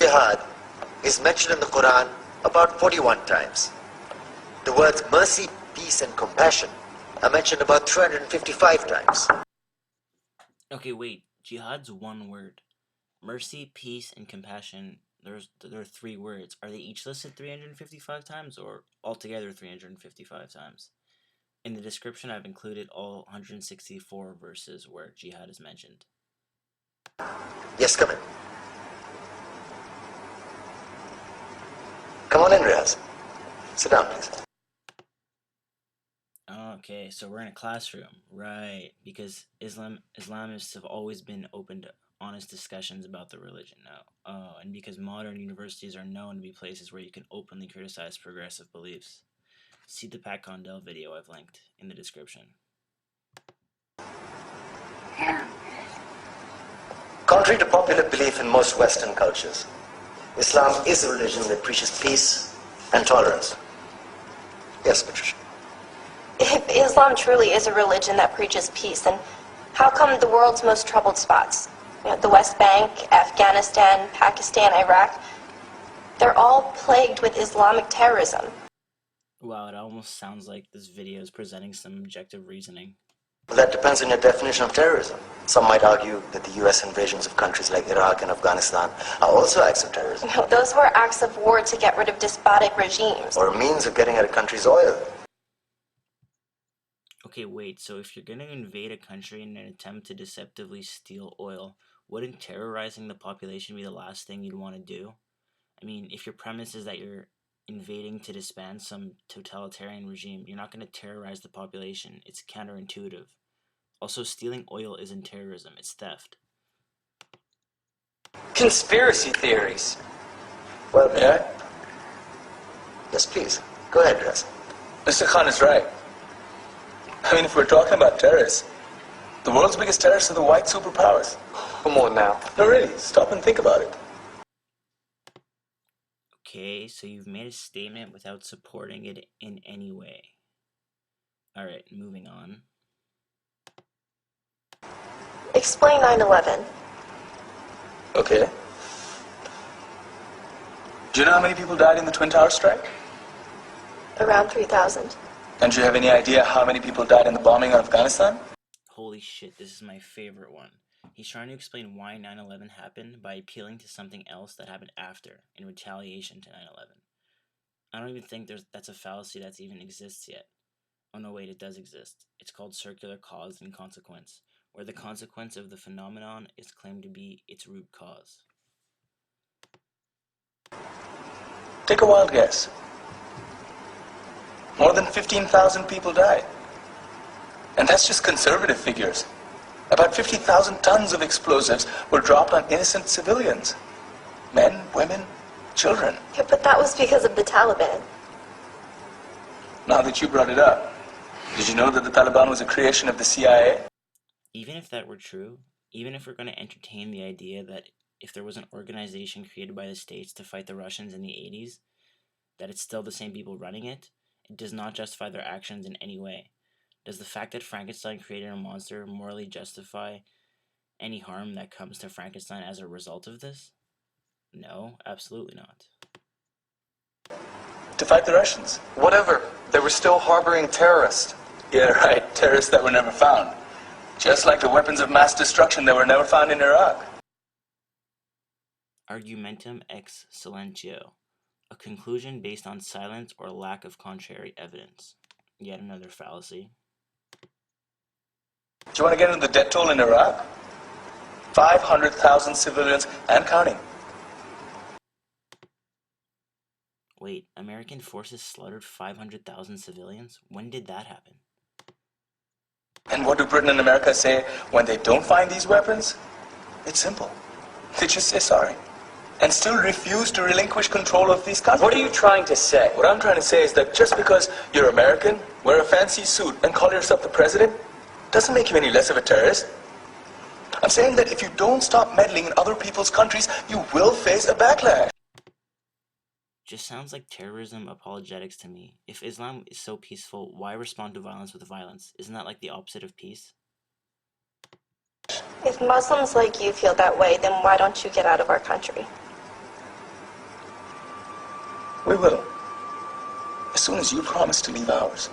Jihad is mentioned in the Quran about 41 times. The words mercy, peace, and compassion are mentioned about 355 times. Okay, wait. Jihad's one word. Mercy, peace, and compassion, there are 3 words. Are they each listed 355 times or altogether 355 times? In the description, I've included all 164 verses where jihad is mentioned. Yes, come in. Come on in, Riaz. Sit down, please. Okay, so we're in a classroom, right? Because Islamists have always been open to honest discussions about the religion now. And because modern universities are known to be places where you can openly criticize progressive beliefs. See the Pat Condell video I've linked in the description. Contrary to popular belief in most Western cultures, Islam is a religion that preaches peace and tolerance. Yes, Patricia. If Islam truly is a religion that preaches peace, then how come the world's most troubled spots, the West Bank, Afghanistan, Pakistan, Iraq, they're all plagued with Islamic terrorism? Wow, it almost sounds like this video is presenting some objective reasoning. That depends on your definition of terrorism. Some might argue that the US invasions of countries like Iraq and Afghanistan are also acts of terrorism. No, those were acts of war to get rid of despotic regimes. Or a means of getting at a country's oil. Okay, wait, so if you're going to invade a country in an attempt to deceptively steal oil, wouldn't terrorizing the population be the last thing you'd want to do? I mean, if your premise is that you're invading to disband some totalitarian regime, you're not going to terrorize the population. It's counterintuitive. Also, stealing oil isn't terrorism, it's theft. Conspiracy theories. Well, may I? Yes, please. Go ahead, Riaz. Mr. Khan is right. I mean, if we're talking about terrorists, the world's biggest terrorists are the white superpowers. Come on now. No, really, stop and think about it. Okay, so you've made a statement without supporting it in any way. Alright, moving on. Explain 9/11. Okay. Do you know how many people died in the Twin Towers strike? Around 3,000. And do you have any idea how many people died in the bombing of Afghanistan? Holy shit, this is my favorite one. He's trying to explain why 9/11 happened by appealing to something else that happened after, in retaliation to 9/11. I don't even think that's a fallacy that even exists yet. Oh no, wait, it does exist. It's called circular cause and consequence, where the consequence of the phenomenon is claimed to be its root cause. Take a wild guess. More than 15,000 people died. And that's just conservative figures. About 50,000 tons of explosives were dropped on innocent civilians. Men, women, children. Yeah, but that was because of the Taliban. Now that you brought it up, did you know that the Taliban was a creation of the CIA? Even if that were true, even if we're going to entertain the idea that if there was an organization created by the states to fight the Russians in the 80s, that it's still the same people running it, it does not justify their actions in any way. Does the fact that Frankenstein created a monster morally justify any harm that comes to Frankenstein as a result of this? No, absolutely not. To fight the Russians. Whatever. They were still harboring terrorists. Yeah, right. Terrorists that were never found. Just like the weapons of mass destruction that were never found in Iraq. Argumentum ex silentio. A conclusion based on silence or lack of contrary evidence. Yet another fallacy. Do you want to get into the death toll in Iraq? 500,000 civilians and counting. Wait, American forces slaughtered 500,000 civilians? When did that happen? And what do Britain and America say when they don't find these weapons? It's simple. They just say sorry. And still refuse to relinquish control of these countries. What are you trying to say? What I'm trying to say is that just because you're American, wear a fancy suit, and call yourself the president, doesn't make you any less of a terrorist. I'm saying that if you don't stop meddling in other people's countries, you will face a backlash. Just sounds like terrorism apologetics to me. If Islam is so peaceful, why respond to violence with violence? Isn't that like the opposite of peace? If Muslims like you feel that way, then why don't you get out of our country? We will. As soon as you promise to leave ours.